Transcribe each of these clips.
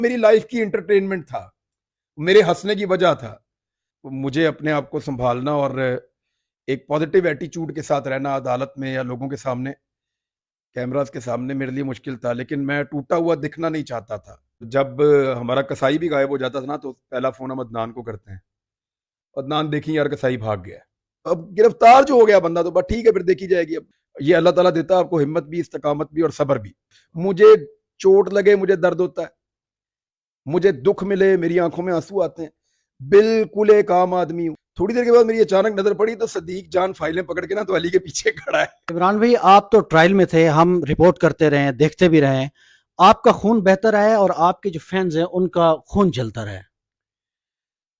मेरी लाइफ की एंटरटेनमेंट था, मेरे हंसने की वजह था। मुझे अपने आप को संभालना और एक पॉजिटिव एटीट्यूड के साथ रहना अदालत में या लोगों के सामने, कैमरास के सामने मेरे लिए मुश्किल था, लेकिन मैं टूटा हुआ दिखना नहीं चाहता था। जब हमारा कसाई भी गायब हो जाता था ना, तो पहला फोन हम अदनान को करते हैं, अदनान देखी यार कसाई भाग गया। अब गिरफ्तार जो हो गया बंदा तो बस ठीक है, फिर देखी जाएगी। अब ये अल्लाह ताला देता है आपको हिम्मत भी, इस्तकामत भी और सब्र भी। मुझे चोट लगे मुझे दर्द होता है, मुझे दुख मिले मेरी आंखों में आंसू आते हैं, बिल्कुल एक आम आदमी हूं। थोड़ी देर के बाद मेरी अचानक नजर पड़ी तो सदीक जान फाइलें पकड़ के ना तो अली के पीछे खड़ा है। इमरान भाई, आप तो ट्रायल में थे, हम रिपोर्ट करते रहे हैं, देखते भी रहे हैं। आपका खून बहता रहा है और आपके जो फैंस हैं उनका खून जलता रहा है।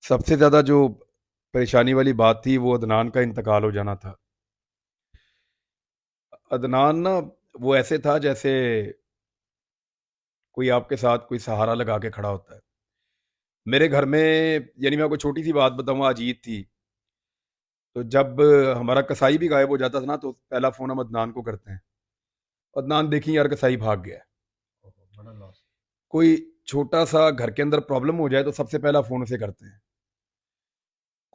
सबसे ज्यादा जो परेशानी वाली बात थी वो अदनान का इंतकाल हो जाना था। अदनान ना वो ऐसे था जैसे कोई आपके साथ कोई सहारा लगा के खड़ा होता है। मेरे घर में, यानी मैं आपको छोटी सी बात बताऊं, आज ईद थी, तो जब हमारा कसाई भी गायब हो जाता था ना तो पहला फोन हम अदनान को करते हैं, अदनान देखी यार कसाई भाग गया। बड़ा लॉस। कोई छोटा सा घर के अंदर प्रॉब्लम हो जाए तो सबसे पहला फोन उसे करते हैं।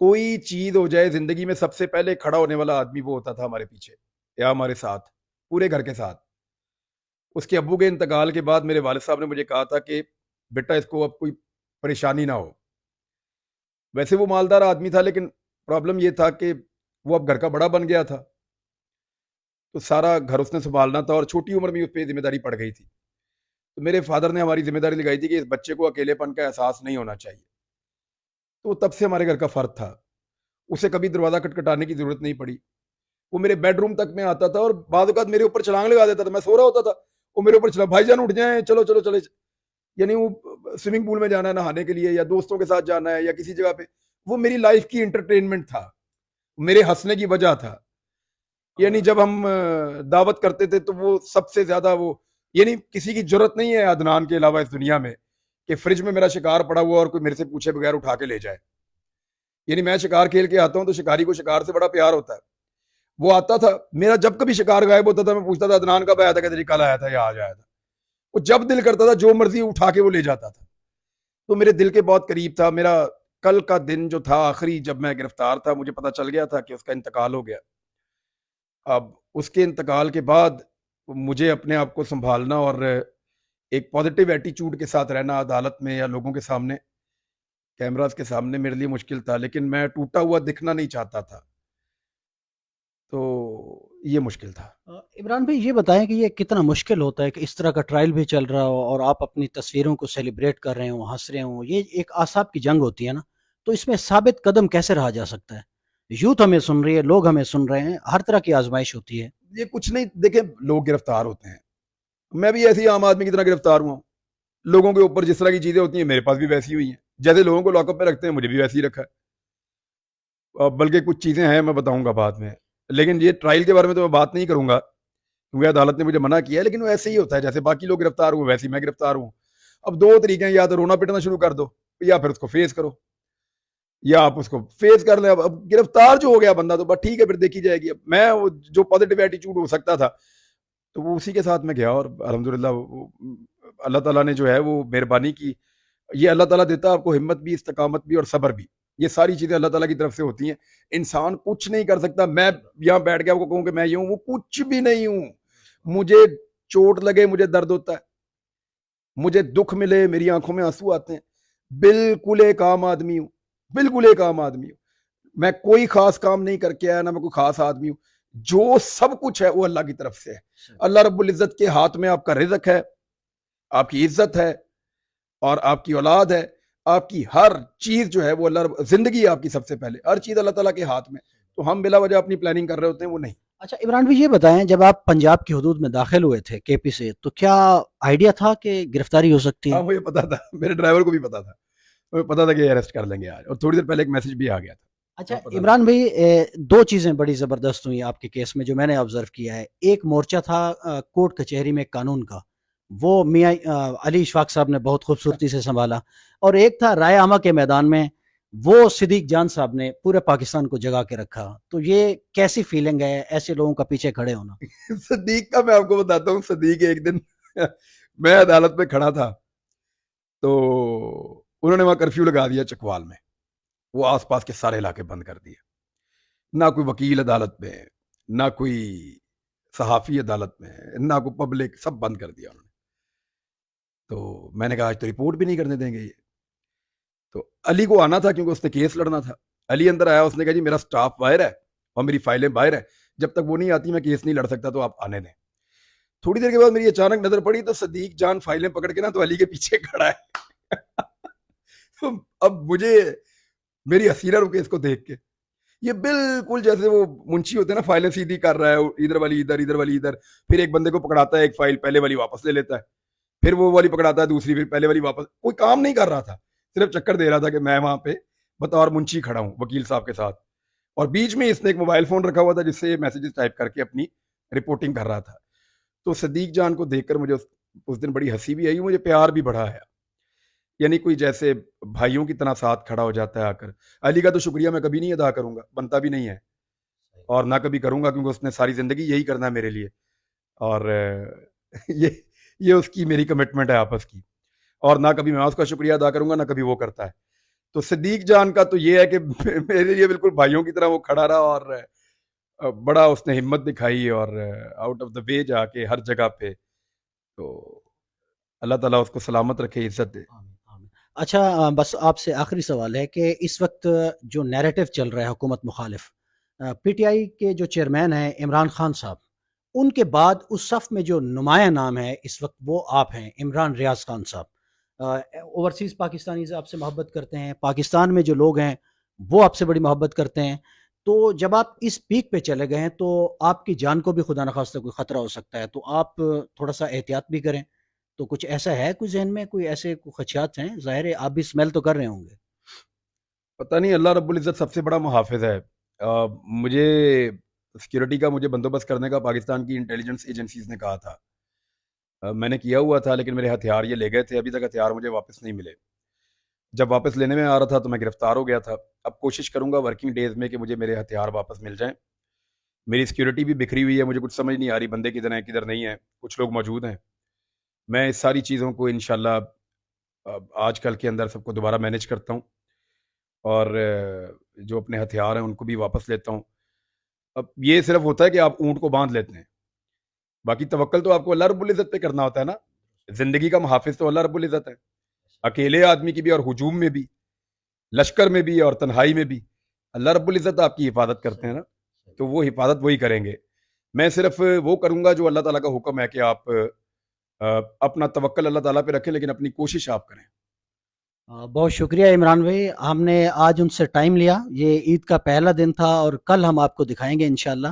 कोई चीज हो जाए जिंदगी में, सबसे पहले खड़ा होने वाला आदमी वो होता था हमारे पीछे या हमारे साथ, पूरे घर के साथ। उसके अब्बू के इंतकाल के बाद मेरे वालिद साहब ने मुझे कहा था कि बेटा इसको अब कोई परेशानी ना हो। वैसे वो मालदार आदमी था, लेकिन प्रॉब्लम ये था कि वो अब घर का बड़ा बन गया था, तो सारा घर उसने संभालना था और छोटी उम्र में उस पर जिम्मेदारी पड़ गई थी। तो मेरे फादर ने हमारी जिम्मेदारी लगाई थी कि इस बच्चे को अकेलेपन का एहसास नहीं होना चाहिए। तो तब से हमारे घर का फर्ज था, उसे कभी दरवाजा खटखटाने की जरूरत नहीं पड़ी। वो मेरे बेडरूम तक में आता था और बाद औक़ात मेरे ऊपर छलांग लगा देता था। मैं सो रहा होता था, वो मेरे ऊपर छलांग, भाईजान उठ जाएं, चलो चलो चले। यानी वो स्विमिंग पूल में जाना है नहाने के लिए, या दोस्तों के साथ जाना है, या किसी जगह पे, वो मेरी लाइफ की एंटरटेनमेंट था, मेरे हंसने की वजह था। यानी जब हम दावत करते थे तो वो सबसे ज्यादा वो, यानी किसी की जरूरत नहीं है अदनान के अलावा इस दुनिया में कि फ्रिज में मेरा शिकार पड़ा हुआ और कोई मेरे से पूछे बगैर उठा के ले जाए। यानी मैं शिकार खेल के आता हूं तो शिकारी को शिकार से बड़ा प्यार होता है। वो आता था, मेरा जब कभी शिकार गायब होता था मैं पूछता था अदनान कब आया था, कहते कल आया था या आज आया था। वो जब दिल करता था जो मर्जी उठा के वो ले जाता था। तो मेरे दिल के बहुत करीब था। मेरा कल का दिन जो था आखिरी, जब मैं गिरफ्तार था, मुझे पता चल गया था कि उसका इंतकाल हो गया। अब उसके इंतकाल के बाद मुझे अपने आप को संभालना और एक पॉजिटिव एटीट्यूड के साथ रहना अदालत में या लोगों के सामने, कैमरास के सामने, मेरे लिए मुश्किल था, लेकिन मैं टूटा हुआ दिखना नहीं चाहता था, तो ये मुश्किल था। इमरान भाई, ये बताएं कि ये कितना मुश्किल होता है कि इस तरह का ट्रायल भी चल रहा हो और आप अपनी तस्वीरों को सेलिब्रेट कर रहे हो, हंस रहे हो। ये एक आसाब की जंग होती है ना, तो इसमें साबित कदम कैसे रहा जा सकता है? यूथ हमें सुन रही है, लोग हमें सुन रहे हैं, हर तरह की आजमाइश होती है। ये कुछ नहीं, देखे, लोग गिरफ्तार होते हैं, मैं भी ऐसे ही आम आदमी की तरह गिरफ्तार हुआ हूं। लोगों के ऊपर जिस तरह की चीजें होती हैं मेरे पास भी वैसी हुई हैं, जैसे लोगों को लॉकअप में रखते हैं मुझे भी वैसे ही रखा है। बल्कि कुछ चीजें हैं मैं बताऊंगा बाद में, लेकिन ये ट्रायल के बारे में तो मैं बात नहीं करूंगा क्योंकि अदालत ने मुझे मना किया है। लेकिन वो ऐसे ही होता है, जैसे बाकी लोग गिरफ्तार हुए वैसे ही मैं गिरफ्तार हूँ। अब दो तरीके हैं, या तो रोना पिटना शुरू कर दो या फिर उसको फेस करो, या आप उसको फेस कर लें। अब गिरफ्तार जो हो गया बंदा तो बस ठीक है, फिर देखी जाएगी। अब मैं वो जो पॉजिटिव एटीट्यूड हो सकता था तो वो उसी के साथ में गया, और अल्हम्दुलिल्लाह अल्लाह ताला ने जो है वो मेहरबानी की। ये अल्लाह ताला देता है आपको हिम्मत भी, इस्तकामत भी और सब्र भी। ये सारी चीजें अल्लाह ताला की तरफ से होती हैं। इंसान कुछ नहीं कर सकता। मैं यहाँ बैठ के आपको कहूँ कि मैं ये हूँ, वो कुछ भी नहीं हूँ। मुझे चोट लगे मुझे दर्द होता है, मुझे दुख मिले मेरी आंखों में आंसू आते हैं, बिल्कुल एक आम आदमी हूँ, बिल्कुल एक आम आदमी हूँ। मैं कोई खास काम नहीं करके आया, ना मैं कोई खास आदमी हूँ। जो सब कुछ है वो अल्लाह की तरफ से है। अल्लाह रब्बुल इज्जत के हाथ में आपका रिज़्क है, आपकी इज्जत है और आपकी औलाद है। आपकी हर चीज जो है वो अल्लाह, जिंदगी आपकी सबसे पहले, हर चीज अल्लाह ताला के हाथ में। तो हम बिला वजह अपनी प्लानिंग कर रहे होते हैं, वो नहीं। अच्छा इमरान भाई, ये बताएं, जब आप पंजाब की हदूद में दाखिल हुए थे केपी से, तो क्या आइडिया था कि गिरफ्तारी हो सकती हाँ है? मुझे पता था, मेरे ड्राइवर को भी पता था, मुझे पता था कि अरेस्ट कर लेंगे आज, और थोड़ी देर पहले एक मैसेज भी आ गया था। अच्छा हाँ पता था। इमरान भाई, दो चीज़ें बड़ी ज़बरदस्त हुई आपके केस में जो मैंने ऑब्जर्व किया है। एक मोर्चा था कोर्ट कचहरी में कानून का, वो मियाँ अली इशफाक साहब ने बहुत खूबसूरती से संभाला। और एक था राय आमा के मैदान में, वो सिद्दीक जान साहब ने पूरे पाकिस्तान को जगा के रखा। तो ये कैसी फीलिंग है ऐसे लोगों का पीछे खड़े होना? सदीक का मैं आपको बताता हूँ। सदीक एक दिन मैं अदालत में खड़ा था, तो उन्होंने वहाँ कर्फ्यू लगा दिया चकवाल में, वो आसपास के सारे इलाके बंद कर दिए, ना कोई वकील अदालत में, ना कोई सहाफ़ी अदालत में, ना कोई पब्लिक, सब बंद कर दिया उन्होंने। तो मैंने कहा आज तो रिपोर्ट भी नहीं करने देंगे ये। तो अली को आना था क्योंकि उसने केस लड़ना था। अली अंदर आया, उसने कहा जी मेरा स्टाफ बाहर है और मेरी फाइलें बाहर है, जब तक वो नहीं आती मैं केस नहीं लड़ सकता, तो आप आने दें। थोड़ी देर के बाद मेरी अचानक नजर पड़ी तो सदीक जान फाइलें पकड़ के ना तो अली के पीछे खड़ा है। तो अब मुझे मेरी हंसी ना रुके इसको देख के, ये बिल्कुल जैसे वो मुंशी होते हैं ना, फाइलें सीधी कर रहा है, इधर वाली इधर, इधर वाली इधर, फिर एक बंदे को पकड़ाता है, एक फाइल पहले वाली वापस ले लेता है, फिर वो वाली पकड़ाता है दूसरी, फिर पहले वाली वापस। कोई काम नहीं कर रहा था, सिर्फ चक्कर दे रहा था कि मैं वहां पे बतौर मुंशी खड़ा हूँ वकील साहब के साथ, और बीच में इसने एक मोबाइल फोन रखा हुआ था जिससे ये मैसेजेस टाइप करके अपनी रिपोर्टिंग कर रहा था। तो सदीक जान को देखकर मुझे उस दिन बड़ी हंसी भी आई, मुझे प्यार भी बढ़ा है। यानी कोई जैसे भाइयों की तरह साथ खड़ा हो जाता है आकर। अली का तो शुक्रिया मैं कभी नहीं अदा करूंगा, बनता भी नहीं है, और ना कभी करूंगा, क्योंकि उसने सारी जिंदगी यही करना है मेरे लिए, और ये उसकी मेरी कमिटमेंट है आपस की, और ना कभी मैं उसका शुक्रिया अदा करूंगा ना कभी वो करता है। तो सदीक जान का तो ये है कि मेरे लिए बिल्कुल भाइयों की तरह वो खड़ा रहा, और बड़ा उसने हिम्मत दिखाई, और आउट ऑफ द वे जाके हर जगह पे। तो अल्लाह ताला उसको सलामत रखे, इज्जत दे। आमीन, आमीन। अच्छा, बस आपसे आखिरी सवाल है कि इस वक्त जो नैरेटिव चल रहा है हुकूमत मुखालिफ, पीटीआई के जो चेयरमैन हैं इमरान खान साहब, उनके बाद उस सफ़ में जो नुमाया नाम है इस वक्त वो आप हैं, इमरान रियाज खान साहब। ओवरसीज़ पाकिस्तानीज़ आपसे मोहब्बत करते हैं, पाकिस्तान में जो लोग हैं वो आपसे बड़ी मोहब्बत करते हैं। तो जब आप इस पीक पे चले गए हैं तो आपकी जान को भी खुदा न खास्ता कोई ख़तरा हो सकता है, तो आप थोड़ा सा एहतियात भी करें। तो कुछ ऐसा है, कुछ ज़हन में कोई ऐसे खदशात हैं? ज़ाहिर है आप भी स्मेल तो कर रहे होंगे। पता नहीं, अल्लाह रब्बुल इज़्ज़त सबसे बड़ा मुहाफ़िज़ है। मुझे सिक्योरिटी का मुझे बंदोबस्त करने का पाकिस्तान की इंटेलिजेंस एजेंसीज़ ने कहा था। मैंने किया हुआ था, लेकिन मेरे हथियार ये ले गए थे, अभी तक हथियार मुझे वापस नहीं मिले। जब वापस लेने में आ रहा था तो मैं गिरफ्तार हो गया था। अब कोशिश करूँगा वर्किंग डेज़ में कि मुझे मेरे हथियार वापस मिल जाएँ। मेरी सिक्योरिटी भी बिखरी हुई है, मुझे कुछ समझ नहीं आ रही बंदे किधर हैं, किधर नहीं हैं। कुछ लोग मौजूद हैं। मैं इस सारी चीज़ों को इंशाल्लाह आज कल के अंदर सबको दोबारा मैनेज करता हूँ, और जो अपने हथियार हैं उनको भी वापस लेता हूँ। अब ये सिर्फ होता है कि आप ऊँट को बाँध लेते हैं, बाकी तवक्कल तो आपको अल्लाह रब्बुल इज़्ज़त पे करना होता है ना। ज़िंदगी का मुहाफ़िज़ तो अल्लाह रब्बुल इज़्ज़त है। अकेले आदमी की भी, और हुजूम में भी, लश्कर में भी, और तन्हाई में भी अल्लाह रब्बुल इज़्ज़त आपकी हिफाज़त करते हैं ना, तो वो हिफाज़त वही करेंगे। मैं सिर्फ वो करूँगा जो अल्लाह ताला का हुक्म है कि आप अपना तवक्कल अल्लाह ताला पे रखें, लेकिन अपनी कोशिश आप करें। बहुत शुक्रिया इमरान भाई, हमने आज उनसे टाइम लिया। ये ईद का पहला दिन था और कल हम आपको दिखाएँगे इंशाअल्लाह।